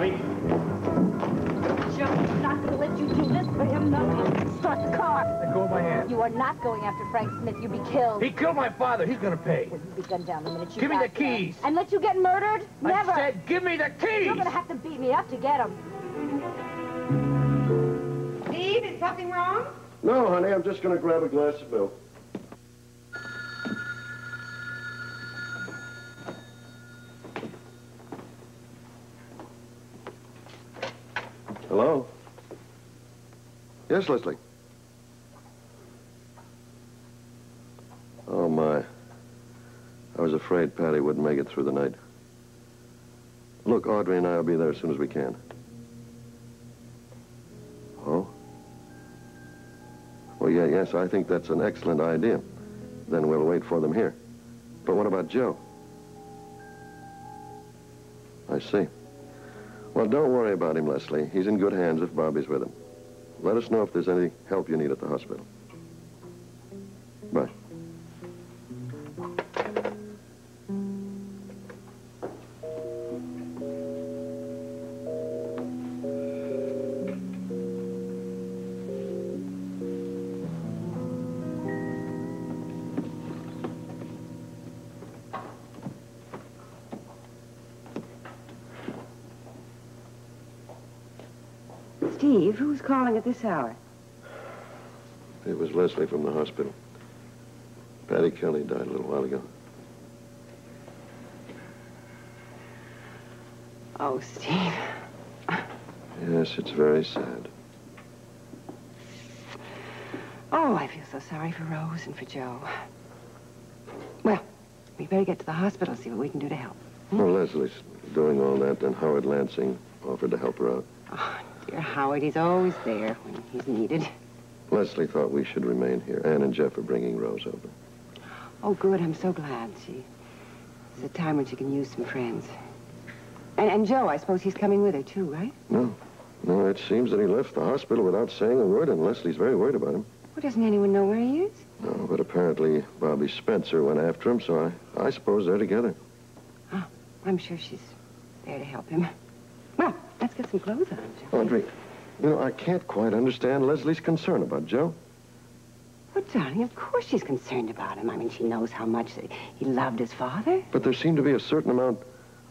Bobbie. Joe, I'm not going to let you do this for him. No. Start the car. Let go of my hand. You are not going after Frank Smith. You'll be killed. He killed my father. He's going to pay. Well, you'll be gunned down the minute you Give me the got there. keys. And let you get murdered? Never. I said, give me the keys. You're going to have to beat me up to get them. Steve, is something wrong? No, honey, I'm just going to grab a glass of milk. Hello? Yes, Leslie. Oh, my. I was afraid Paddy wouldn't make it through the night. Look, Audrey and I will be there as soon as we can. Oh? Well, yes, I think that's an excellent idea. Then we'll wait for them here. But what about Joe? I see. Well, don't worry about him, Leslie. He's in good hands if Bobbie's with him. Let us know if there's any help you need at the hospital. Bye. Steve, who's calling at this hour? It was Leslie from the hospital. Paddy Kelly died a little while ago. Oh, Steve. Yes, it's very sad. Oh, I feel so sorry for Rose and for Joe. Well, we better get to the hospital and see what we can do to help. Well, Leslie's doing all that, then Howard Lansing offered to help her out. Oh, dear Howard, he's always there when he's needed. Leslie thought we should remain here. Ann and Jeff are bringing Rose over. Oh, good. I'm so glad. There's a time when she can use some friends. And Joe, I suppose he's coming with her, too, right? No, it seems that he left the hospital without saying a word, and Leslie's very worried about him. Well, doesn't anyone know where he is? No, but apparently Bobbie Spencer went after him, so I suppose they're together. Oh, I'm sure she's there to help him. Well, let's get some clothes on, Joe. Audrey, you know, I can't quite understand Leslie's concern about Joe. Well, darling, of course she's concerned about him. I mean, she knows how much he loved his father. But there seemed to be a certain amount,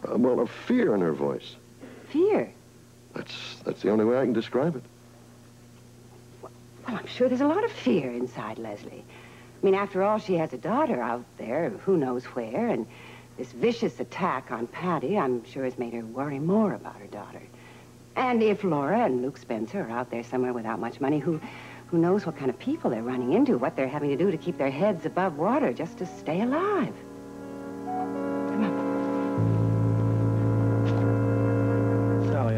of fear in her voice. Fear? That's the only way I can describe it. Well, I'm sure there's a lot of fear inside Leslie. I mean, after all, she has a daughter out there, who knows where, and this vicious attack on Paddy, I'm sure, has made her worry more about her daughter. And if Laura and Luke Spencer are out there somewhere without much money, who knows what kind of people they're running into, what they're having to do to keep their heads above water just to stay alive. Come on. Sally,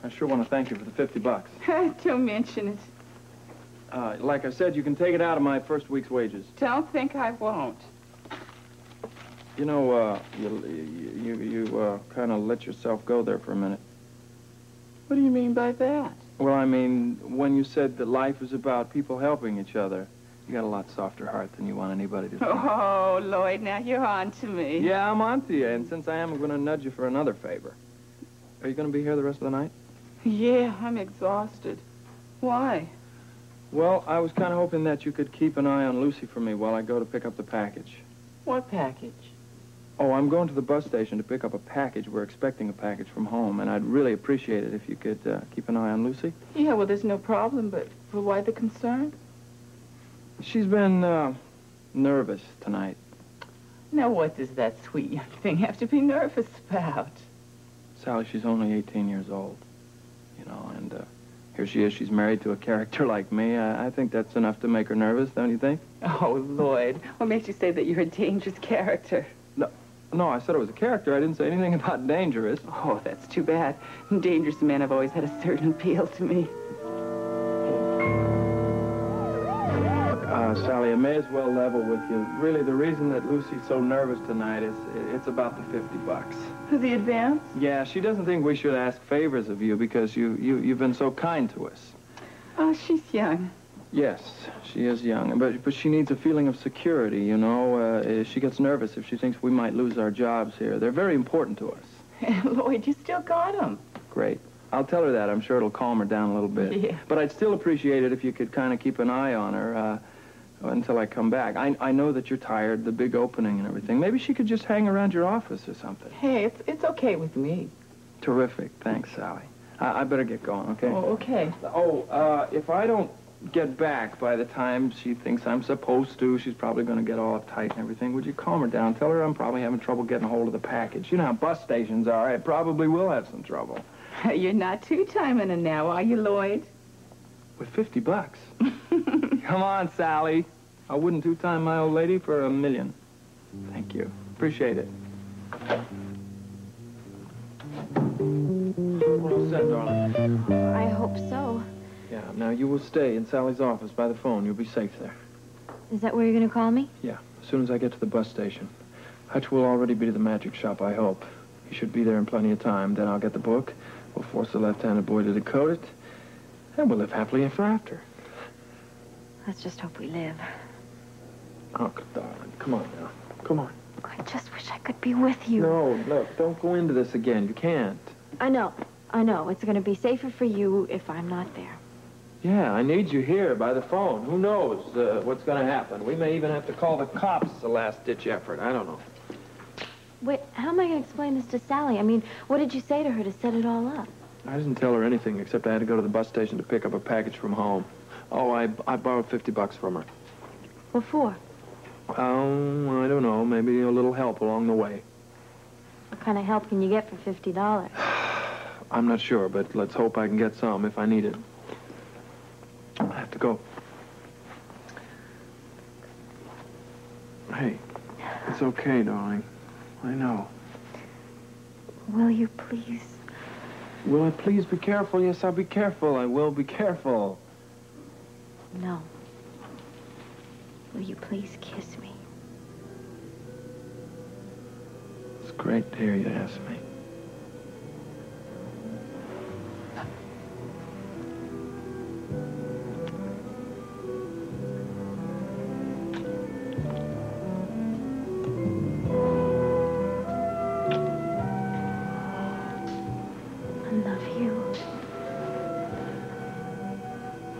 I sure want to thank you for the $50. Don't mention it. Like I said, you can take it out of my first week's wages. Don't think I won't. You know, you kind of let yourself go there for a minute. What do you mean by that? Well, I mean, when you said that life is about people helping each other, you got a lot softer heart than you want anybody to think. Oh, Lloyd, now you're on to me. Yeah, I'm on to you, and since I am, I'm going to nudge you for another favor. Are you going to be here the rest of the night? Yeah, I'm exhausted. Why? Well, I was kind of hoping that you could keep an eye on Lucy for me while I go to pick up the package. What package? Oh, I'm going to the bus station to pick up a package. We're expecting a package from home, and I'd really appreciate it if you could keep an eye on Lucy. Yeah, well, there's no problem, but why the concern? She's been nervous tonight. Now, what does that sweet young thing have to be nervous about? Sally, she's only 18 years old, you know, and here she is. She's married to a character like me. I think that's enough to make her nervous, don't you think? Oh, Lloyd, what makes you say that you're a dangerous character? No, I said it was a character. I didn't say anything about dangerous. Oh, that's too bad. Dangerous men have always had a certain appeal to me. Sally, I may as well level with you. Really, the reason that Lucy's so nervous tonight is it's about the $50. The advance? Yeah, she doesn't think we should ask favors of you because you've been so kind to us. Oh, she's young. Yes, she is young, but she needs a feeling of security, you know. She gets nervous if she thinks we might lose our jobs here. They're very important to us. Lloyd, you still got them. Great. I'll tell her that. I'm sure it'll calm her down a little bit. Yeah. But I'd still appreciate it if you could kind of keep an eye on her until I come back. I know that you're tired, the big opening and everything. Maybe she could just hang around your office or something. Hey, it's okay with me. Terrific. Thanks, Sally. I better get going, okay? Oh, okay. Oh, if I don't get back by the time she thinks I'm supposed to, she's probably going to get all uptight and everything. Would you calm her down? Tell her I'm probably having trouble getting a hold of the package. You know how bus stations are. I probably will have some trouble. You're not two-timing her now, are you, Lloyd? With $50. Come on, Sally. I wouldn't two-time my old lady for $1 million. Thank you. Appreciate it. We're all set, darling. I hope so. Yeah, now you will stay in Sally's office by the phone. You'll be safe there. Is that where you're going to call me? Yeah, as soon as I get to the bus station. Hutch will already be to the magic shop, I hope. He should be there in plenty of time. Then I'll get the book. We'll force the left-handed boy to decode it. And we'll live happily ever after. Let's just hope we live. Oh, darling, come on now. Come on. I just wish I could be with you. No, look, don't go into this again. You can't. I know. It's going to be safer for you if I'm not there. Yeah, I need you here by the phone. Who knows what's going to happen? We may even have to call the cops as a last-ditch effort. I don't know. Wait, how am I going to explain this to Sally? I mean, what did you say to her to set it all up? I didn't tell her anything, except I had to go to the bus station to pick up a package from home. Oh, I borrowed $50 from her. What for? Oh, I don't know. Maybe a little help along the way. What kind of help can you get for $50? I'm not sure, but let's hope I can get some if I need it. I have to go. Hey, it's okay, darling. I know. Will you please? Will I please be careful? Yes, I'll be careful. I will be careful. No. Will you please kiss me? It's great to hear you ask me.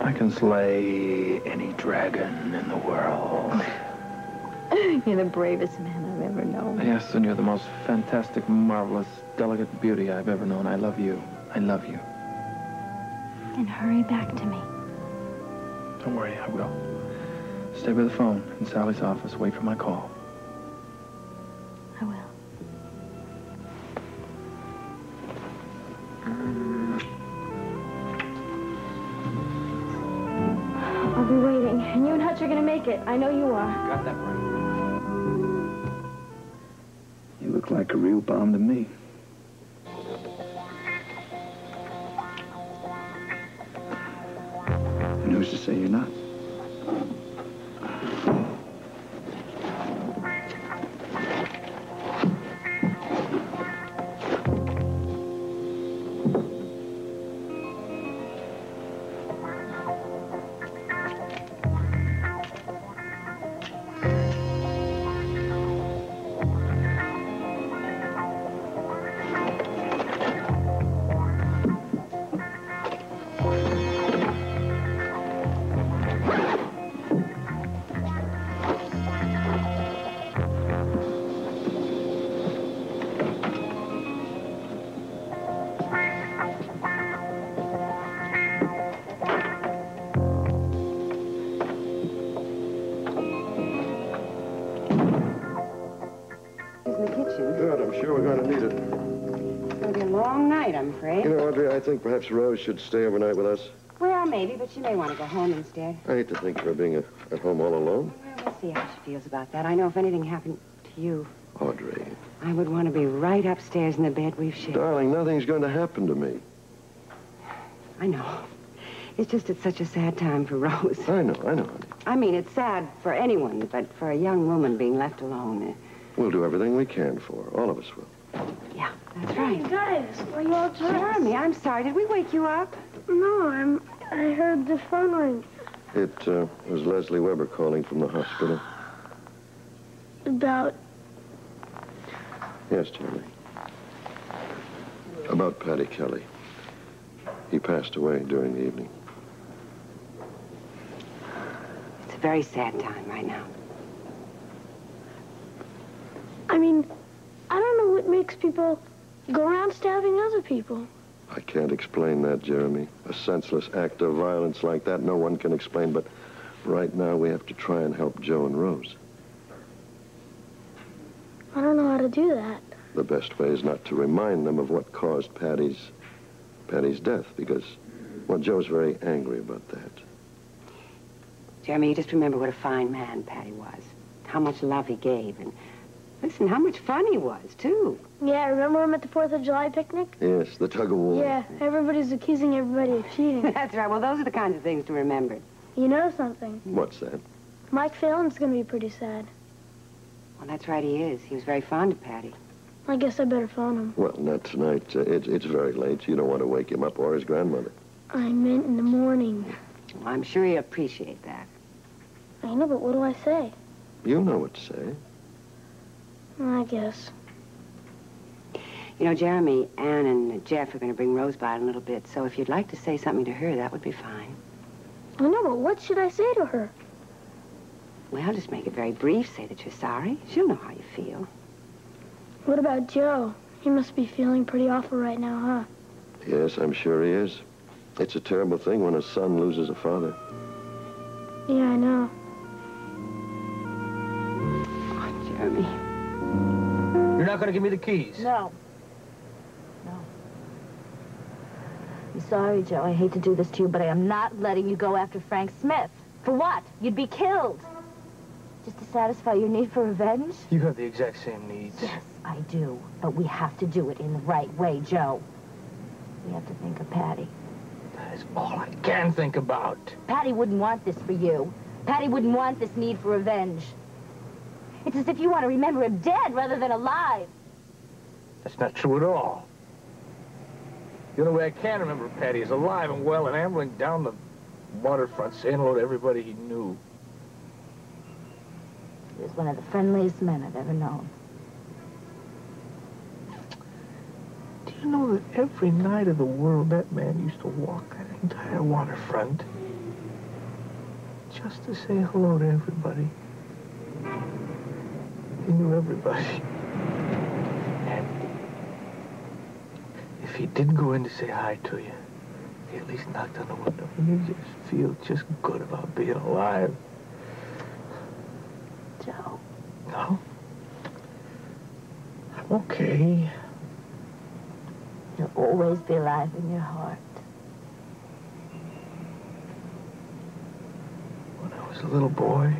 I can slay any dragon in the world. You're the bravest man I've ever known. Yes, and you're the most fantastic, marvelous, delicate beauty I've ever known. I love you. I love you. And hurry back to me. Don't worry, I will. Stay by the phone in Sally's office. Wait for my call. I will. I'll be waiting. And you and Hutch are going to make it. I know you are. Got that right. You look like a real bomb to me. And who's to say you're not? Good, I'm sure we're going to need it. It's going to be a long night, I'm afraid. You know, Audrey, I think perhaps Rose should stay overnight with us. Well, maybe, but she may want to go home instead. I hate to think of her being at home all alone. Well, we'll see how she feels about that. I know if anything happened to you, Audrey. I would want to be right upstairs in the bed we've shared. Darling, nothing's going to happen to me. I know. It's just it's such a sad time for Rose. I know, honey. I mean, it's sad for anyone, but for a young woman being left alone. We'll do everything we can for her. All of us will. Yeah, that's right. Hey, guys, are you all dressed? Jeremy, I'm sorry. Did we wake you up? No, I heard the phone ring. It was Leslie Weber calling from the hospital. About... Yes, Jeremy. About Paddy Kelly. He passed away during the evening. It's a very sad time right now. I mean, I don't know what makes people go around stabbing other people. I can't explain that, Jeremy. A senseless act of violence like that, no one can explain, but right now we have to try and help Joe and Rose. I don't know how to do that. The best way is not to remind them of what caused Paddy's death, because, well, Joe's very angry about that. Jeremy, you just remember what a fine man Paddy was. How much love he gave, and listen, how much fun he was, too. Yeah, remember him at the 4th of July picnic? Yes, the tug-of-war. Yeah, everybody's accusing everybody of cheating. That's right. Well, those are the kinds of things to remember. You know something? What's that? Mike Phelan's gonna be pretty sad. Well, that's right, he is. He was very fond of Paddy. I guess I better phone him. Well, not tonight. It's very late. You don't want to wake him up or his grandmother. I meant in the morning. Well, I'm sure he'll appreciate that. I know, but what do I say? You know what to say. I guess. You know, Jeremy, Ann and Jeff are going to bring Rose by in a little bit, so if you'd like to say something to her, that would be fine. I know, but what should I say to her? Well, just make it very brief. Say that you're sorry. She'll know how you feel. What about Joe? He must be feeling pretty awful right now, huh? Yes, I'm sure he is. It's a terrible thing when a son loses a father. Yeah, I know. Oh, Jeremy. You're not going to give me the keys? No. No. I'm sorry, Joe. I hate to do this to you, but I am not letting you go after Frank Smith. For what? You'd be killed. Just to satisfy your need for revenge? You have the exact same needs. Yes, I do. But we have to do it in the right way, Joe. We have to think of Paddy. That is all I can think about. Paddy wouldn't want this for you. Paddy wouldn't want this need for revenge. It's as if you want to remember him dead rather than alive. That's not true at all. The only way I can remember Paddy is alive and well and ambling down the waterfront saying hello to everybody he knew. He was one of the friendliest men I've ever known. Do you know that every night of the world that man used to walk that entire waterfront just to say hello to everybody? He knew everybody. And if he didn't go in to say hi to you, he at least knocked on the window. And you just feel just good about being alive. Joe. No? I'm okay. You'll always be alive in your heart. When I was a little boy,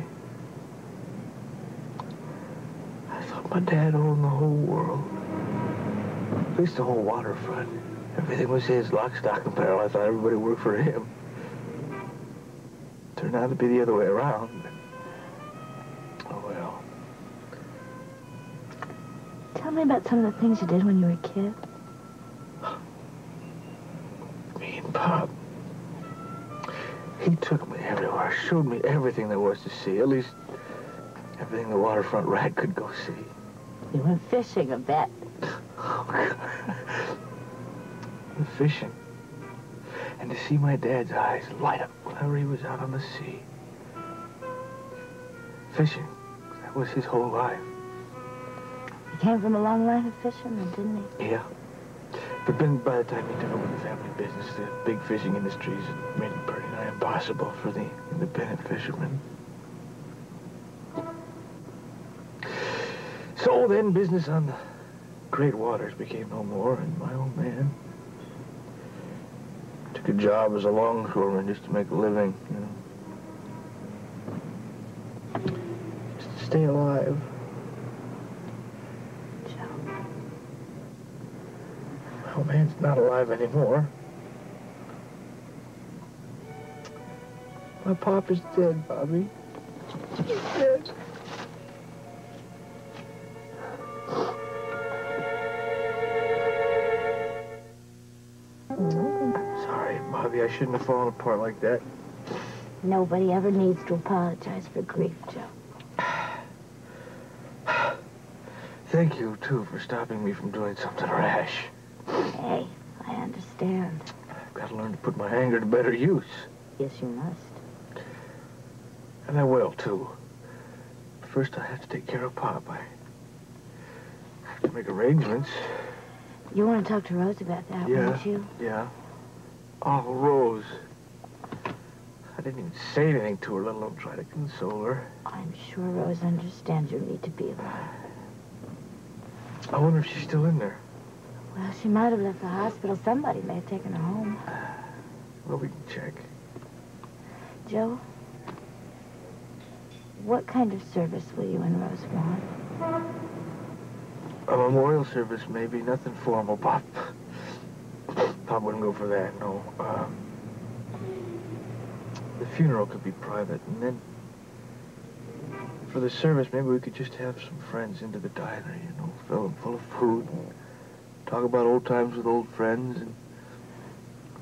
I thought my dad owned the whole world. At least the whole waterfront. Everything was his, lock, stock, and barrel. I thought everybody worked for him. Turned out to be the other way around. Oh, well. Tell me about some of the things you did when you were a kid. Me and Pop. He took me everywhere, showed me everything there was to see. At least everything the waterfront rat could go see. You went fishing, I bet. Oh, God. The fishing. And to see my dad's eyes light up whenever he was out on the sea. Fishing. That was his whole life. He came from a long line of fishermen, didn't he? Yeah. But then by the time he took over the family business, the big fishing industries had made it pretty nigh impossible for the independent fishermen. So then business on the great waters became no more, and my old man took a job as a longshoreman just to make a living, you know. Just to stay alive. My old man's not alive anymore. My pop is dead, Bobbie. He's dead. Sorry, Bobbie, I shouldn't have fallen apart like that. Nobody ever needs to apologize for grief, Joe. Thank you, too, for stopping me from doing something rash. Hey, I understand. I've got to learn to put my anger to better use. Yes, you must. And I will, too. First, I have to take care of Pop. I have to make arrangements. You want to talk to Rose about that, won't you? Yeah. Oh, Rose. I didn't even say anything to her, let alone try to console her. I'm sure Rose understands your need to be alive. I wonder if she's still in there. Well, she might have left the hospital. Somebody may have taken her home. Well, we can check. Joe, what kind of service will you and Rose want? A memorial service, maybe. Nothing formal, Pop. Pop wouldn't go for that, no. The funeral could be private, and then for the service, maybe we could just have some friends into the diner, you know, fill them full of food, and talk about old times with old friends and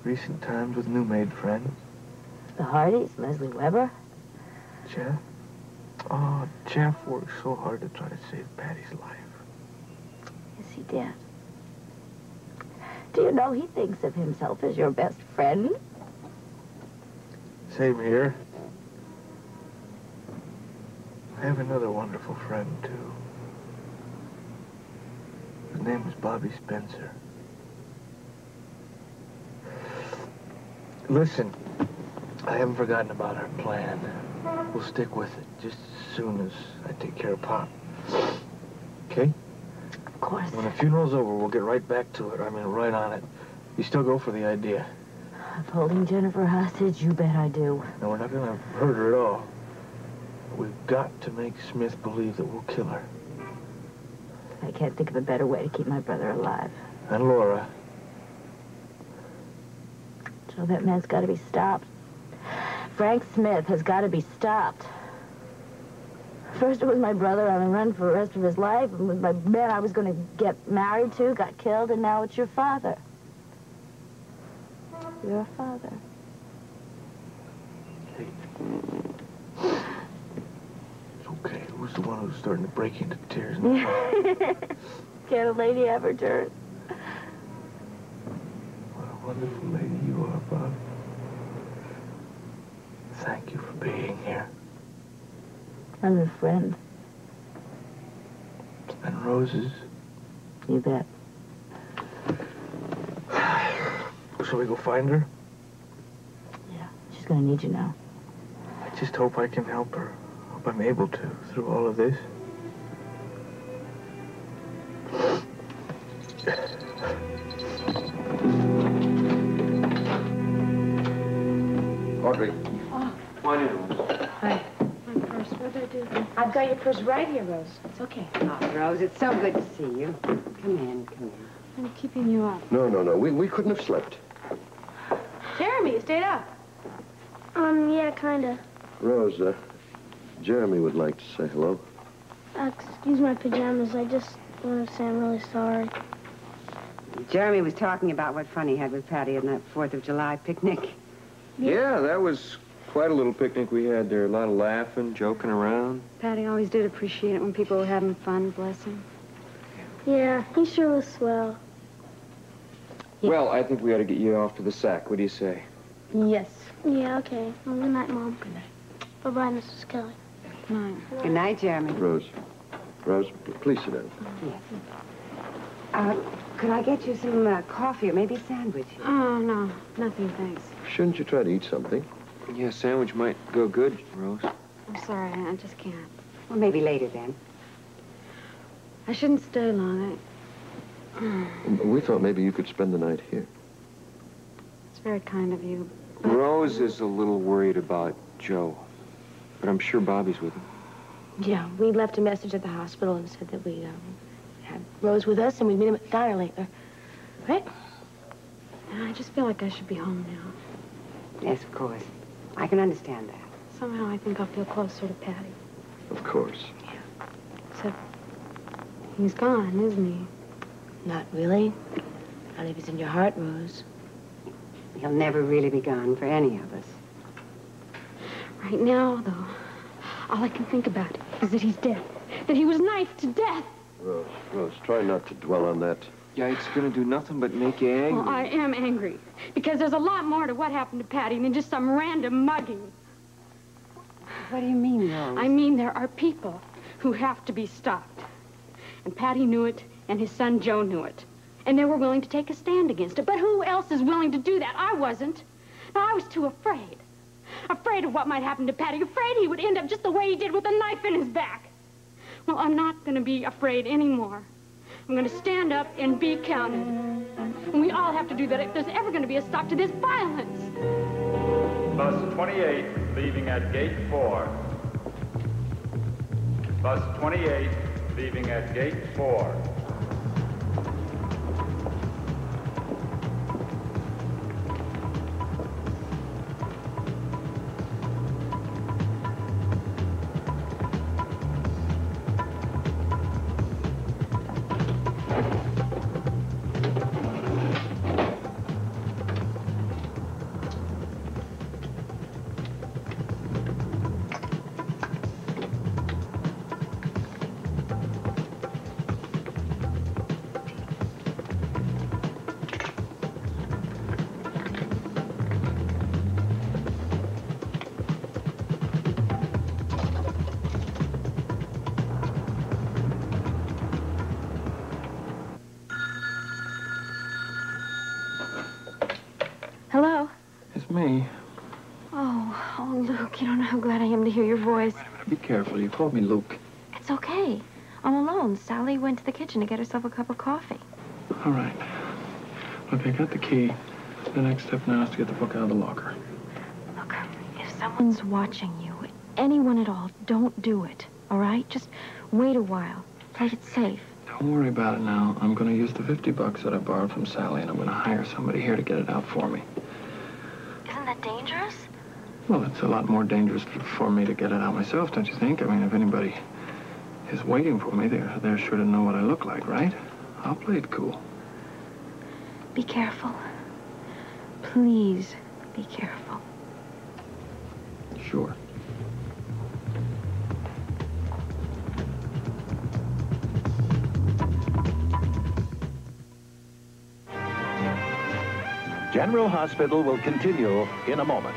recent times with new-made friends. The Hardys, Leslie Weber. Jeff? Oh, Jeff worked so hard to try to save Paddy's life. Yes, he did. Do you know he thinks of himself as your best friend? Same here. I have another wonderful friend, too. His name is Bobbie Spencer. Listen, I haven't forgotten about our plan. We'll stick with it just as soon as I take care of Pop. Okay? Of course. When the funeral's over, we'll get right back to it. I mean, right on it. You still go for the idea? Of holding Jennifer hostage, you bet I do. No, we're not gonna hurt her at all. We've got to make Smith believe that we'll kill her. I can't think of a better way to keep my brother alive. And Laura. So that man's got to be stopped. Frank Smith has got to be stopped. First it was my brother on the run for the rest of his life, and with my man I was going to get married to, got killed, and now it's your father. Your father. Hey. It's okay. Who's the one who's starting to break into tears now? Can't a lady have her turn? What a wonderful lady you are, Bob. Thank you for being here. I'm a friend. And Roses. You bet. Shall we go find her? Yeah, she's gonna need you now. I just hope I can help her. Hope I'm able to through all of this. Audrey. Oh. Come on in, Rose. Hi. My purse. What did I do? I've got your purse right here, Rose. It's okay. Oh, Rose, it's so good to see you. Come in, come in. I'm keeping you up. No. We couldn't have slept. Jeremy, you stayed up. Yeah, kinda. Rose, Jeremy would like to say hello. Excuse my pajamas. I just want to say I'm really sorry. Jeremy was talking about what fun he had with Paddy on that 4th of July picnic. Yeah, that was quite a little picnic we had there. A lot of laughing, joking around. Paddy always did appreciate it when people were having fun, bless him. Yeah, he sure was swell. Well, I think we ought to get you off to the sack. What do you say? Yes. Yeah, okay. Well, good night, Mom. Good night. Bye-bye, Mrs. Kelly. Good night. Good night, Jeremy. Rose, please sit down. Yes. Could I get you some coffee or maybe a sandwich? Oh, no. Nothing, thanks. Shouldn't you try to eat something? Yeah, a sandwich might go good, Rose. I'm sorry. I just can't. Well, maybe later then. I shouldn't stay long. We thought maybe you could spend the night here. It's very kind of you. Rose is a little worried about Joe, but I'm sure Bobbie's with him. Yeah, we left a message at the hospital and said that we'd have Rose with us and we'd meet him at the diner later. Right? I just feel like I should be home now. Yes, of course. I can understand that. Somehow I think I'll feel closer to Paddy. Of course. Except he's gone, isn't he? Not really. Not if he's in your heart, Rose. He'll never really be gone for any of us. Right now, though, all I can think about is that he's dead. That he was knifed to death. Rose, try not to dwell on that. Yeah, it's gonna do nothing but make you angry. Well, I am angry. Because there's a lot more to what happened to Paddy than just some random mugging. What do you mean, Rose? I mean, there are people who have to be stopped. And Paddy knew it, and his son Joe knew it. And they were willing to take a stand against it. But who else is willing to do that? I wasn't. No, I was too afraid. Afraid of what might happen to Paddy. Afraid he would end up just the way he did with a knife in his back. Well, I'm not going to be afraid anymore. I'm going to stand up and be counted. And we all have to do that if there's ever going to be a stop to this violence. Bus 28 leaving at gate 4. Bus 28 leaving at gate 4. Hello? It's me. Oh, Luke, you don't know how glad I am to hear your voice. Be careful. You called me Luke. It's okay. I'm alone. Sally went to the kitchen to get herself a cup of coffee. All right. Look, I got the key. The next step now is to get the book out of the locker. Look, if someone's watching you, anyone at all, don't do it, all right? Just wait a while. Play it safe. Don't worry about it now. I'm going to use the $50 that I borrowed from Sally, and I'm going to hire somebody here to get it out for me. Isn't that dangerous? Well, it's a lot more dangerous for me to get it out myself, don't you think? I mean, if anybody is waiting for me, they're sure to know what I look like, right? I'll play it cool. Be careful. Please be careful. Sure. General Hospital will continue in a moment.